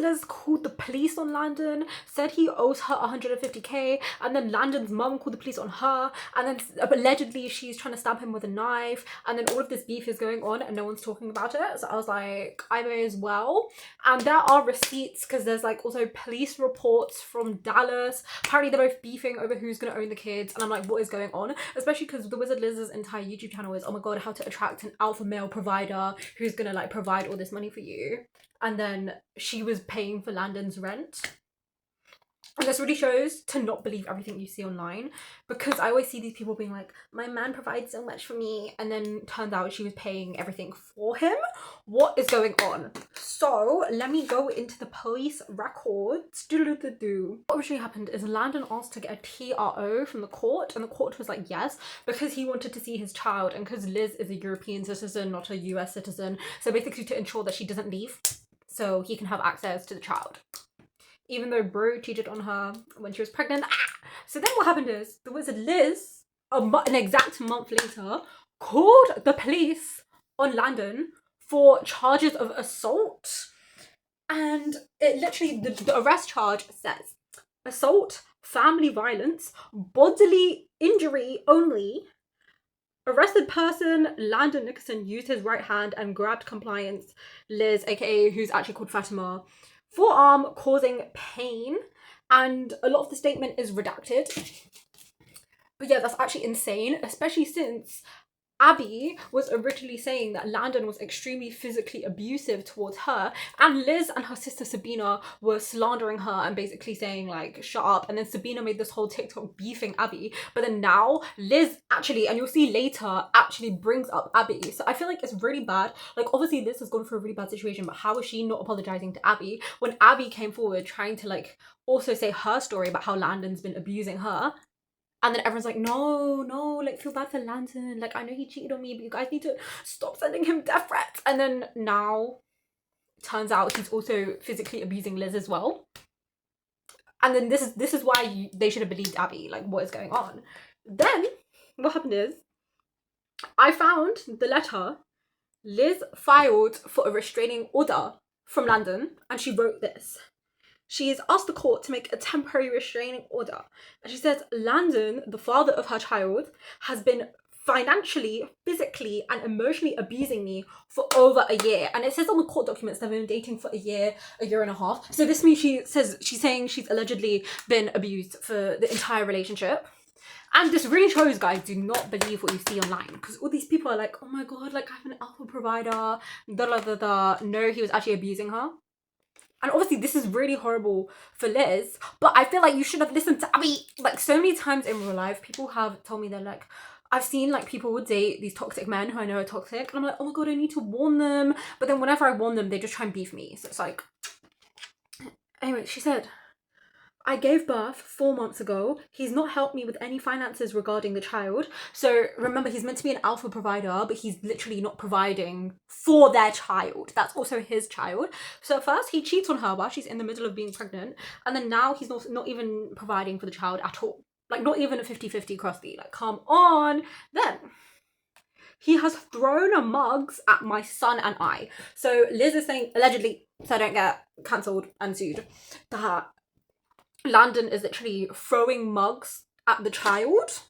Liz called the police on Landon, said he owes her 150k, and then Landon's mum called the police on her, and then allegedly she's trying to stab him with a knife, and then all of this beef is going on and no one's talking about it. So I was like, I may as well. And there are receipts, because there's like also police reports from Dallas. Apparently they're both beefing over who's gonna own the kids, and I'm like, what is going on? Especially because the Wizard Liz's entire YouTube channel is, oh my god, how to attract an alpha male provider who's gonna like provide all this money for you. And then she was paying for Landon's rent. And this really shows to not believe everything you see online, because I always see these people being like, my man provides so much for me, and then turns out she was paying everything for him. What is going on? So let me go into the police records. What originally happened is Landon asked to get a TRO from the court, and the court was like yes, because he wanted to see his child, and because Liz is a European citizen, not a US citizen, so basically to ensure that she doesn't leave so he can have access to the child, even though bro cheated on her when she was pregnant. So then what happened is the Wizard Liz, an exact month later, called the police on Landon for charges of assault. And it literally, the arrest charge says assault, family violence, bodily injury only. Arrested person, Landon Nicholson, used his right hand and grabbed compliance Liz, aka who's actually called Fatima, forearm, causing pain. And a lot of the statement is redacted. But yeah, that's actually insane, especially since Abby was originally saying that Landon was extremely physically abusive towards her, and Liz and her sister Sabina were slandering her and basically saying like, shut up. And then Sabina made this whole TikTok beefing Abby, but then now Liz actually, and you'll see later, actually brings up Abby. So I feel like it's really bad. Like obviously Liz has gone through a really bad situation, but how is she not apologizing to Abby when Abby came forward trying to like also say her story about how Landon's been abusing her? And then everyone's like, no, like feel bad for Landon. Like I know he cheated on me, but you guys need to stop sending him death threats. And then now turns out he's also physically abusing Liz as well. And then this is why they should have believed Abby. Like what is going on? Then what happened is I found the letter Liz filed for a restraining order from Landon, and she wrote this. She has asked the court to make a temporary restraining order. And she says, Landon, the father of her child, has been financially, physically, and emotionally abusing me for over a year. And it says on the court documents they've been dating for a year and a half. So this means she's saying she's allegedly been abused for the entire relationship. And this really shows, guys, do not believe what you see online, because all these people are like, oh my god, like I'm an alpha provider, No, he was actually abusing her. And obviously this is really horrible for Liz, but I feel like you should have listened to Abby. Like so many times in real life, people have told me they're like, I've seen like people would date these toxic men who I know are toxic, and I'm like, oh my god, I need to warn them. But then whenever I warn them, they just try and beef me. So it's like, anyway, she said, I gave birth 4 months ago. He's not helped me with any finances regarding the child. So remember, he's meant to be an alpha provider, but he's literally not providing for their child. That's also his child. So first he cheats on her while she's in the middle of being pregnant. And then now he's not even providing for the child at all. Like not even a 50-50 crusty. Like come on. Then he has thrown mugs at my son and I. So Liz is saying, allegedly, so I don't get cancelled and sued, that Landon is literally throwing mugs at the child.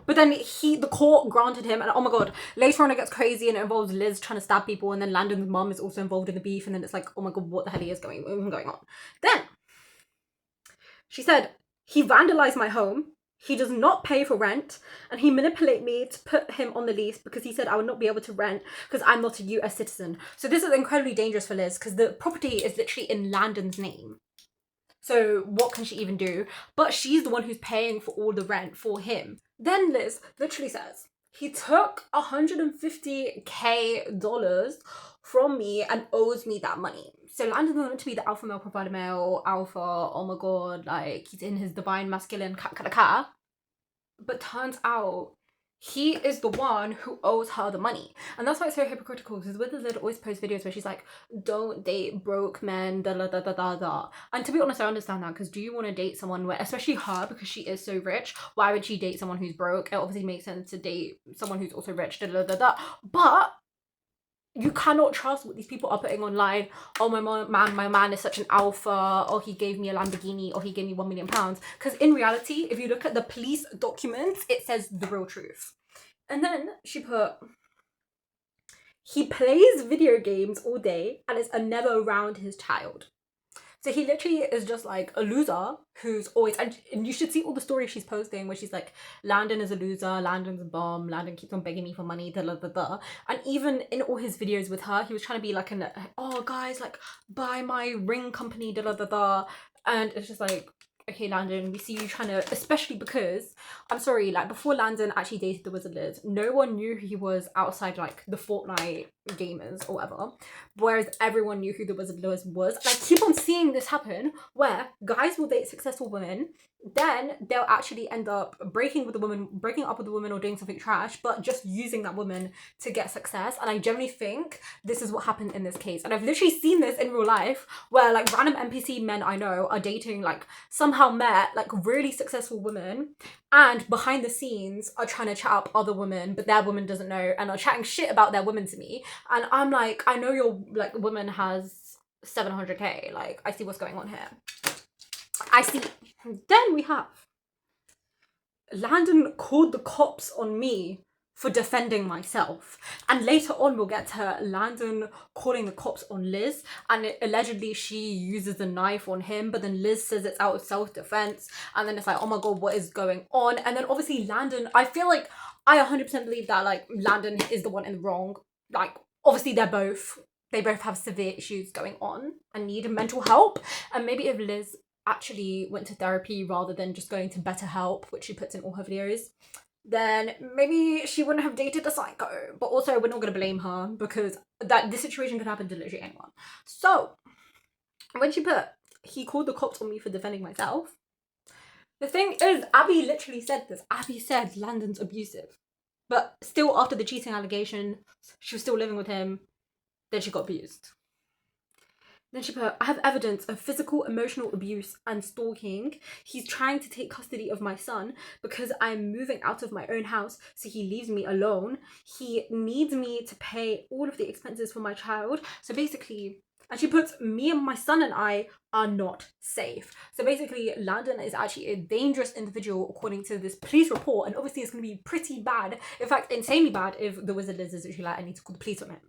But then the court granted him, and oh my god, later on it gets crazy and it involves Liz trying to stab people, and then Landon's mum is also involved in the beef, and then it's like, oh my god, what the hell is going on? Then she said, he vandalized my home, he does not pay for rent, and he manipulated me to put him on the lease because he said I would not be able to rent because I'm not a US citizen. So this is incredibly dangerous for Liz, because the property is literally in Landon's name. So what can she even do? But she's the one who's paying for all the rent for him. Then Liz literally says, he took $150K from me and owes me that money. So Landon's meant to be the alpha male provider male, alpha, oh my god, like he's in his divine masculine But turns out he is the one who owes her the money. And that's why it's so hypocritical, because Wizard Liz always posts videos where she's like, don't date broke men, And to be honest, I understand that, because do you want to date someone where, especially her, because she is so rich, why would she date someone who's broke? It obviously makes sense to date someone who's also rich, But you cannot trust what these people are putting online. Oh, my man is such an alpha, or he gave me a Lamborghini, or he gave me £1 million. Because in reality, if you look at the police documents, it says the real truth. And then she put, he plays video games all day and is never around his child. So he literally is just like a loser who's always, and you should see all the stories she's posting where she's like, Landon is a loser, Landon's a bum, Landon keeps on begging me for money, da da da da. And even in all his videos with her, he was trying to be like, oh guys, like, buy my ring company, da da da da. And it's just like, okay, Landon, we see you trying to, especially because, I'm sorry, like, before Landon actually dated the Wizard Liz, no one knew who he was outside, like, the Fortnite gamers or whatever, whereas everyone knew who the Wizard Liz was. And I keep on seeing this happen, where guys will date successful women, then they'll actually end up breaking up with the woman or doing something trash, but just using that woman to get success. And I generally think this is what happened in this case. And I've literally seen this in real life, where like random NPC men I know are dating, like, somehow met like really successful women, and behind the scenes are trying to chat up other women, but their woman doesn't know, and are chatting shit about their women to me. And I'm like, I know your like woman has 700k, like, I see what's going on here. I see. Then we have Landon called the cops on me for defending myself. And later on, we'll get to Landon calling the cops on Liz. And allegedly, she uses a knife on him. But then Liz says it's out of self-defense. And then it's like, oh my God, what is going on? And then obviously Landon, I feel like I 100% believe that like Landon is the one in the wrong. Like, obviously they both have severe issues going on and need mental help. And maybe if Liz actually went to therapy rather than just going to BetterHelp, which she puts in all her videos, then maybe she wouldn't have dated a psycho. But also, we're not going to blame her, because this situation could happen to literally anyone. So when she put, he called the cops on me for defending myself, the thing is, Abby literally said this. Abby said Landon's abusive, but still, after the cheating allegation, she was still living with him. Then she got abused. Then she put, I have evidence of physical, emotional abuse and stalking. He's trying to take custody of my son because I'm moving out of my own house, so he leaves me alone. He needs me to pay all of the expenses for my child. So basically, and she puts, me and my son and I are not safe. So basically, Landon is actually a dangerous individual according to this police report. And obviously, it's going to be pretty bad. In fact, insanely bad if the Wizard Liz is actually like, I need to call the police on him.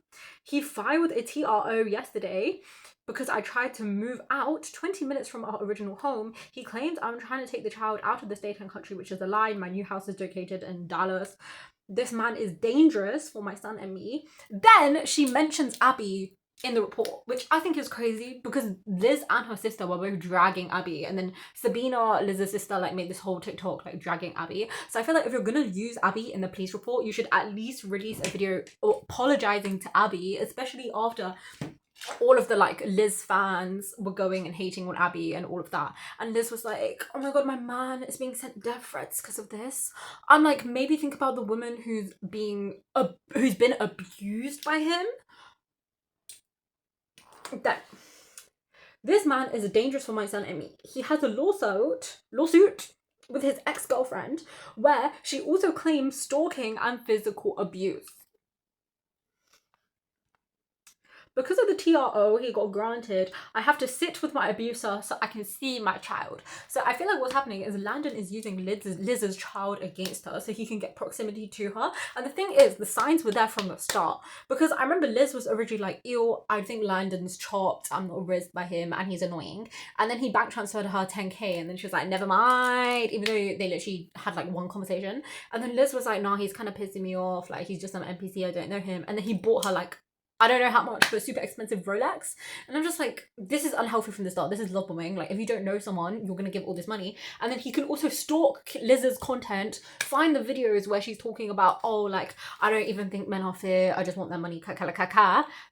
He filed a TRO yesterday because I tried to move out 20 minutes from our original home. He claims I'm trying to take the child out of the state and country, which is a lie. My new house is located in Dallas. This man is dangerous for my son and me. Then she mentions Abby in the report, which I think is crazy, because Liz and her sister were both dragging Abby, and then Sabina, Liz's sister, like made this whole TikTok like dragging Abby. So I feel like if you're gonna use Abby in the police report, you should at least release a video apologizing to Abby, especially after all of the like Liz fans were going and hating on Abby and all of that. And Liz was like, oh my God, my man is being sent death threats because of this. I'm like, maybe think about the woman who's been abused by him. That this man is dangerous for my son and me. He has a lawsuit with his ex-girlfriend where she also claims stalking and physical abuse. Because of the TRO he got granted, I have to sit with my abuser so I can see my child. So I feel like what's happening is Landon is using Liz's child against her so he can get proximity to her. And the thing is, the signs were there from the start. Because I remember Liz was originally like, ew, I think Landon's chopped, I'm not rizzed by him, and he's annoying. And then he bank transferred her 10k, and then she was like, never mind, even though they literally had like one conversation. And then Liz was like, nah, he's kind of pissing me off, like he's just some NPC, I don't know him. And then he bought her like, I don't know how much, but a super expensive Rolex. And I'm just like, this is unhealthy from the start. This is love bombing. Like, if you don't know someone, you're going to give all this money. And then he can also stalk Liz's content, find the videos where she's talking about, oh, like, I don't even think men are fair. I just want their money.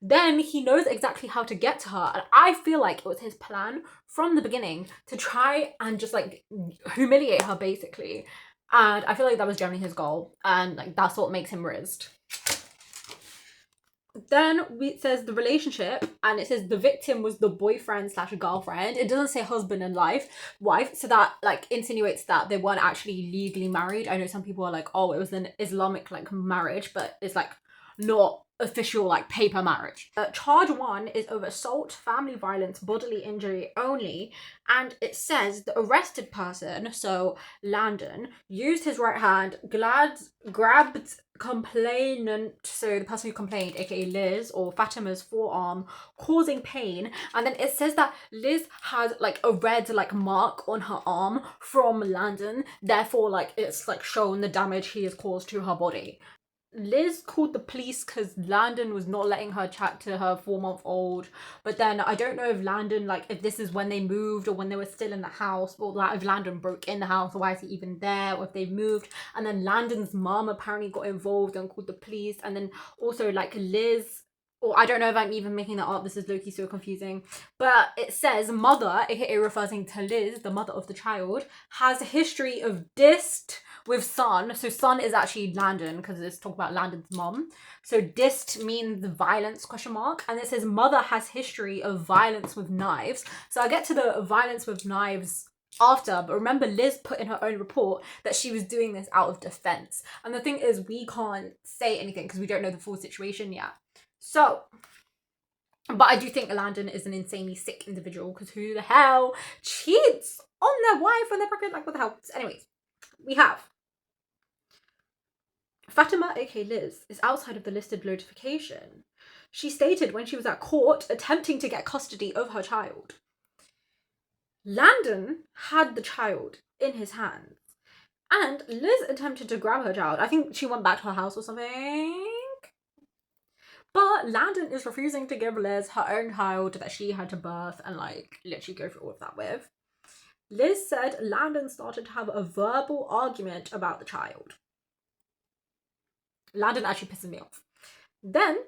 Then he knows exactly how to get to her. And I feel like it was his plan from the beginning to try and just, like, humiliate her, basically. And I feel like that was generally his goal. And, like, that's what makes him rizzed. Then it says the relationship, and it says the victim was the boyfriend/girlfriend. It doesn't say husband and wife, so that like insinuates that they weren't actually legally married. I know some people are like, oh, it was an Islamic like marriage, but it's like, not official like paper marriage. Charge 1 is of assault, family violence, bodily injury only, and it says the arrested person, so Landon, used his right hand, grabbed complainant, so the person who complained, aka Liz or Fatima's forearm, causing pain. And then it says that Liz has like a red like mark on her arm from Landon, therefore like it's like shown the damage he has caused to her body. Liz called the police because Landon was not letting her chat to her 4-month-old. But then I don't know if Landon, like, if this is when they moved or when they were still in the house, or like if Landon broke in the house, why is he even there, or if they moved. And then Landon's mom apparently got involved and called the police. And then also like Liz, or I don't know if I'm even making that up, this is low-key so confusing, but it says mother, aka referring to Liz, the mother of the child, has a history of dist with son. So son is actually Landon, because it's talking about Landon's mom. So dist means violence, question mark. And it says mother has history of violence with knives. So I'll get to the violence with knives after, but remember Liz put in her own report that she was doing this out of defense. And the thing is, we can't say anything because we don't know the full situation yet. So, but I do think Landon is an insanely sick individual, because who the hell cheats on their wife when they're pregnant? Like, what the hell? Anyways, we have Fatima, aka Liz, is outside of the listed notification. She stated when she was at court attempting to get custody of her child. Landon had the child in his hands, and Liz attempted to grab her child. I think she went back to her house or something. But Landon is refusing to give Liz her own child that she had to birth and like literally go through all of that with. Liz said Landon started to have a verbal argument about the child. Landon actually pisses me off. Then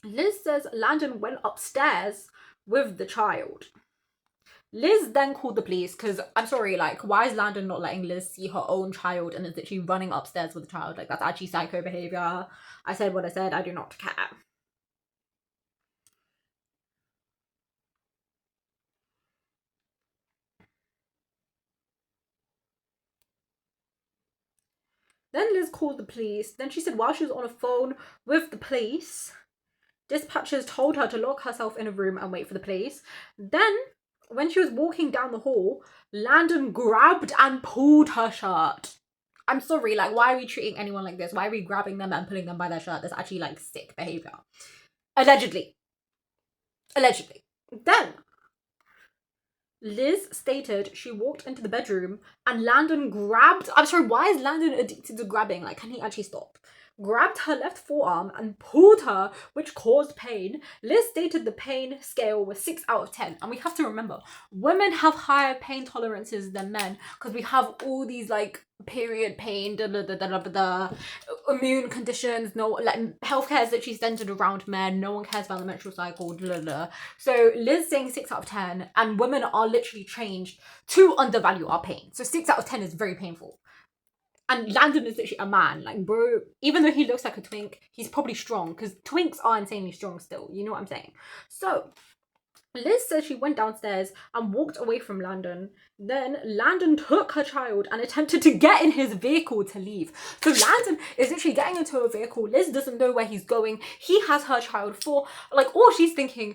Liz says Landon went upstairs with the child. Liz then called the police because, I'm sorry, like, why is Landon not letting Liz see her own child and is literally running upstairs with the child? Like, that's actually psycho behaviour. I said what I said, I do not care. Then Liz called the police. Then she said while she was on a phone with the police, dispatchers told her to lock herself in a room and wait for the police. Then, when she was walking down the hall, Landon grabbed and pulled her shirt. I'm sorry, like, why are we treating anyone like this? Why are we grabbing them and pulling them by their shirt? That's actually, like, sick behaviour. Allegedly. Then, Liz stated she walked into the bedroom and Landon grabbed... I'm sorry, why is Landon addicted to grabbing? Like, can he actually stop? Grabbed her left forearm and pulled her, which caused pain. Liz stated the pain scale was 6 out of 10. And we have to remember, women have higher pain tolerances than men because we have all these, like, period pain, immune conditions, no, like, healthcare is literally centered around men. No one cares about the menstrual cycle, So Liz saying 6 out of 10, and women are literally trained to undervalue our pain. So 6 out of 10 is very painful. And Landon is literally a man. Like, bro, even though he looks like a twink, he's probably strong. Because twinks are insanely strong still. You know what I'm saying? So, Liz says she went downstairs and walked away from Landon. Then Landon took her child and attempted to get in his vehicle to leave. So Landon is literally getting into a vehicle. Liz doesn't know where he's going. He has her child for, like, all she's thinking,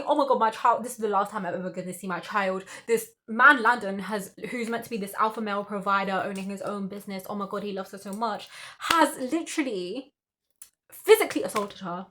oh my god, my child, this is the last time I'm ever going to see my child. This man Landon who's meant to be this alpha male provider owning his own business, oh my god, he loves her so much, has literally physically assaulted her,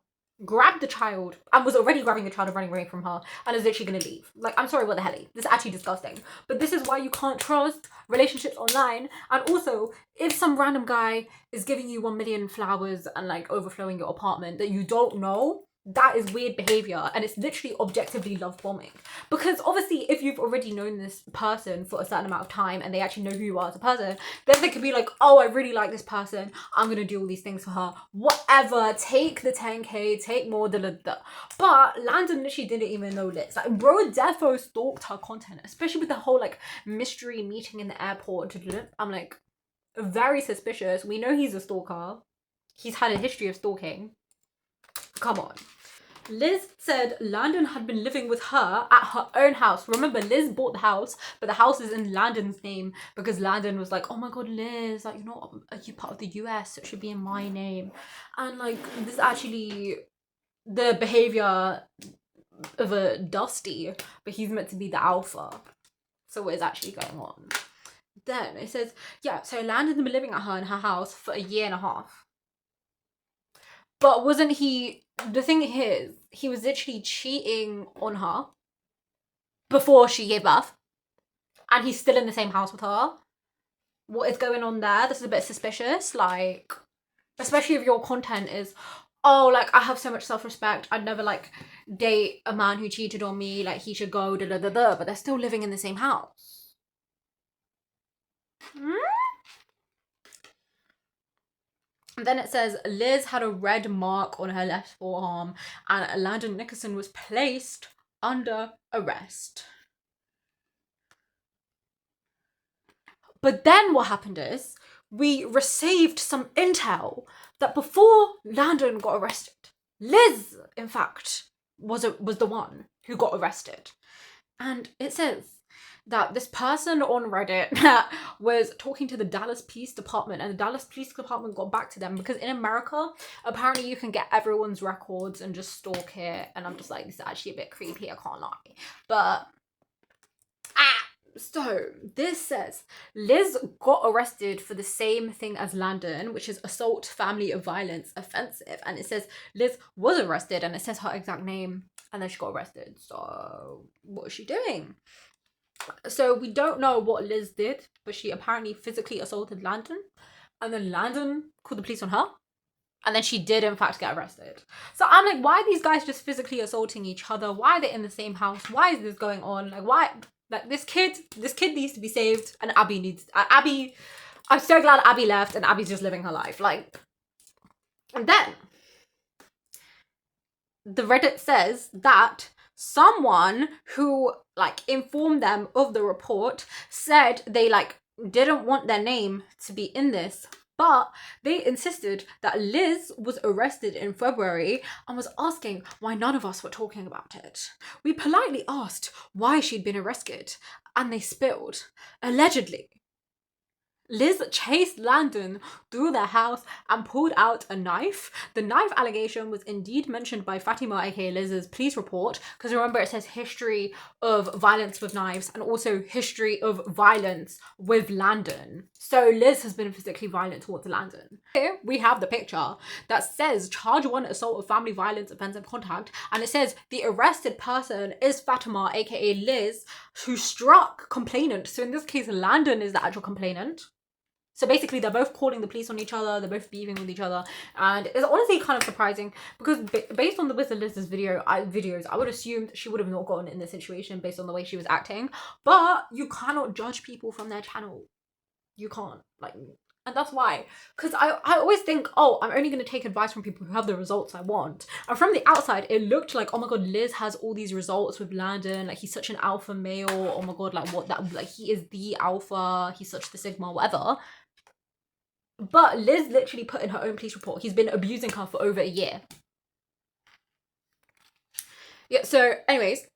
grabbed the child, and was already grabbing the child and running away from her, and is literally gonna leave. Like, I'm sorry, what the helly? This is actually disgusting. But this is why you can't trust relationships online. And also, if some random guy is giving you 1 million flowers and like overflowing your apartment that you don't know, that is weird behavior, and it's literally objectively love bombing. Because obviously, if you've already known this person for a certain amount of time and they actually know who you are as a person, then they could be like, oh, I really like this person, I'm gonna do all these things for her, whatever, take the 10k, take more, But Landon literally didn't even know this. Like, bro defo stalked her content, especially with the whole like mystery meeting in the airport. I'm like, very suspicious. We know he's a stalker. He's had a history of stalking. Come on. Liz said Landon had been living with her at her own house. Remember, Liz bought the house, but the house is in Landon's name because Landon was like, oh my god, Liz, like, you're not, you're part of the US, so it should be in my name. And like, this is actually the behavior of a Dusty, but he's meant to be the alpha. So what is actually going on? Then it says, yeah, so Landon had been living at her in her house for 1.5 years. But wasn't he, the thing is, he was literally cheating on her before she gave birth. And he's still in the same house with her. What is going on there? This is a bit suspicious. Like, especially if your content is, oh, like, I have so much self-respect. I'd never, like, date a man who cheated on me. Like, he should go, da-da-da-da. But they're still living in the same house. And then it says, Liz had a red mark on her left forearm and Landon Nickerson was placed under arrest. But then what happened is, we received some intel that before Landon got arrested, Liz, in fact, was the one who got arrested. And it says that this person on Reddit was talking to the Dallas Police Department, and the Dallas Police Department got back to them because in America, apparently you can get everyone's records and just stalk it. And I'm just like, this is actually a bit creepy, I can't lie. But, so this says Liz got arrested for the same thing as Landon, which is assault, family violence, offensive. And it says Liz was arrested and it says her exact name and then she got arrested. So what is she doing? So we don't know what Liz did, but she apparently physically assaulted Landon and then Landon called the police on her. And then she did in fact get arrested. So I'm like, why are these guys just physically assaulting each other? Why are they in the same house? Why is this going on? Like, why? Like, this kid needs to be saved and Abby needs, Abby, I'm so glad Abby left and Abby's just living her life. Like, and then the Reddit says that someone who like informed them of the report said they like didn't want their name to be in this, but they insisted that Liz was arrested in February and was asking why none of us were talking about it. We politely asked why she'd been arrested and they spilled, allegedly. Liz chased Landon through their house and pulled out a knife. The knife allegation was indeed mentioned by Fatima, aka Liz's police report, because remember it says history of violence with knives and also history of violence with Landon. So Liz has been physically violent towards Landon. Here we have the picture that says charge 1 assault of family violence offensive contact, and it says the arrested person is Fatima, aka Liz, who struck complainant. So in this case, Landon is the actual complainant. So basically, they're both calling the police on each other. They're both beefing with each other. And it's honestly kind of surprising because based on the Wizard Liz's videos, I would assume she would have not gotten in this situation based on the way she was acting. But you cannot judge people from their channel. You can't. Like, and that's why. Because I always think, oh, I'm only going to take advice from people who have the results I want. And from the outside, it looked like, oh my god, Liz has all these results with Landon. Like, he's such an alpha male. Oh my god, like, what that, like, he is the alpha. He's such the sigma, whatever. But Liz literally put in her own police report, he's been abusing her for over 1 year. Yeah, so anyways,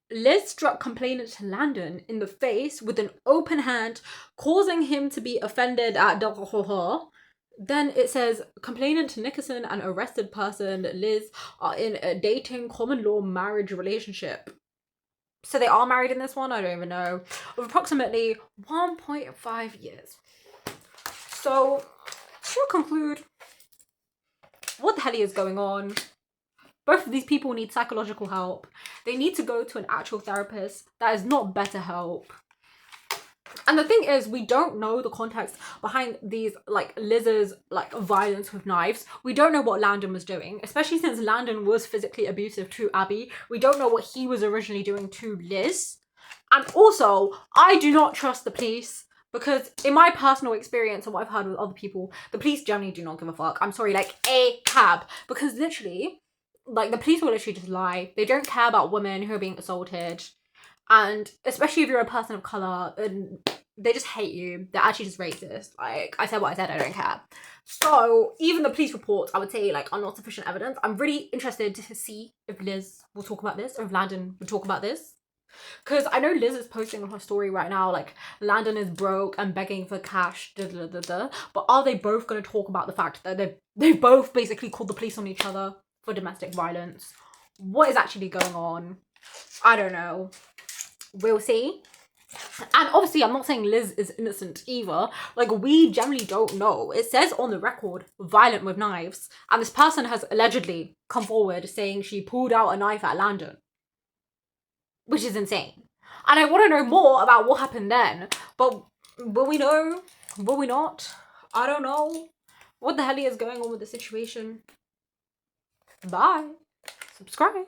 Liz struck complainant Landon in the face with an open hand, causing him to be offended at Then it says, complainant Nickerson and arrested person Liz are in a dating common law marriage relationship. So they are married in this one, I don't even know, of approximately 1.5 years. So, to conclude, what the hell is going on? Both of these people need psychological help. They need to go to an actual therapist. That is not BetterHelp. And the thing is, we don't know the context behind these, like, Liz's, like, violence with knives. We don't know what Landon was doing, especially since Landon was physically abusive to Abby. We don't know what he was originally doing to Liz. And also, I do not trust the police. Because in my personal experience and what I've heard with other people, the police generally do not give a fuck. I'm sorry, like a cab. Because literally, like the police will literally just lie. They don't care about women who are being assaulted. And especially if you're a person of colour, and they just hate you. They're actually just racist. Like, I said what I said, I don't care. So even the police reports, I would say, like, are not sufficient evidence. I'm really interested to see if Liz will talk about this, or if Landon will talk about this. Because I know Liz is posting on her story right now, like, Landon is broke and begging for cash, but are they both going to talk about the fact that they both basically called the police on each other for domestic violence? What is actually going on? I don't know. We'll see. And obviously, I'm not saying Liz is innocent either. Like, we generally don't know. It says on the record, violent with knives. And this person has allegedly come forward saying she pulled out a knife at Landon. Which is insane. And I want to know more about what happened then. But will we know? Will we not? I don't know. What the hell is going on with the situation? Bye. Subscribe.